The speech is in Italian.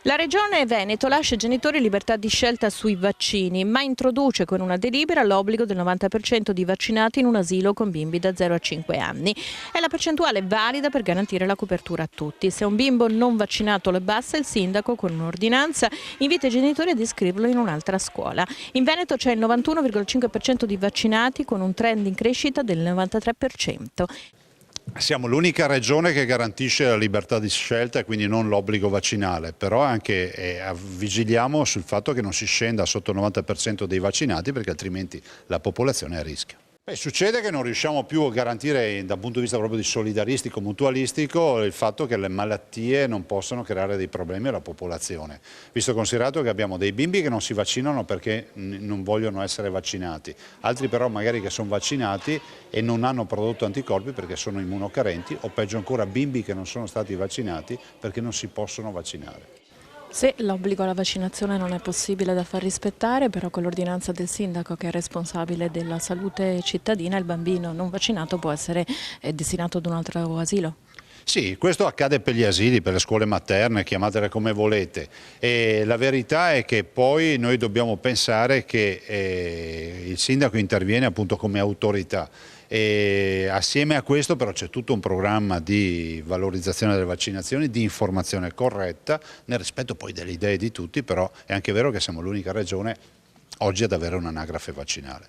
La Regione Veneto lascia ai genitori libertà di scelta sui vaccini, ma introduce con una delibera l'obbligo del 90% di vaccinati in un asilo con bimbi da 0 a 5 anni. È la percentuale valida per garantire la copertura a tutti. Se un bimbo non vaccinato le basta, il sindaco con un'ordinanza invita i genitori ad iscriverlo in un'altra scuola. In Veneto c'è il 91,5% di vaccinati con un trend in crescita del 93%. Siamo l'unica regione che garantisce la libertà di scelta e quindi non l'obbligo vaccinale, però anche vigiliamo sul fatto che non si scenda sotto il 90% dei vaccinati perché altrimenti la popolazione è a rischio. Succede che non riusciamo più a garantire dal punto di vista proprio di solidaristico, mutualistico, il fatto che le malattie non possano creare dei problemi alla popolazione, visto e considerato che abbiamo dei bimbi che non si vaccinano perché non vogliono essere vaccinati, altri però magari che sono vaccinati e non hanno prodotto anticorpi perché sono immunocarenti, o peggio ancora bimbi che non sono stati vaccinati perché non si possono vaccinare. Se l'obbligo alla vaccinazione non è possibile da far rispettare, però con l'ordinanza del sindaco che è responsabile della salute cittadina, il bambino non vaccinato può essere destinato ad un altro asilo. Sì, questo accade per gli asili, per le scuole materne, chiamatele come volete, e la verità è che poi noi dobbiamo pensare che il sindaco interviene appunto come autorità e assieme a questo però c'è tutto un programma di valorizzazione delle vaccinazioni, di informazione corretta, nel rispetto poi delle idee di tutti, però è anche vero che siamo l'unica regione oggi ad avere un'anagrafe vaccinale.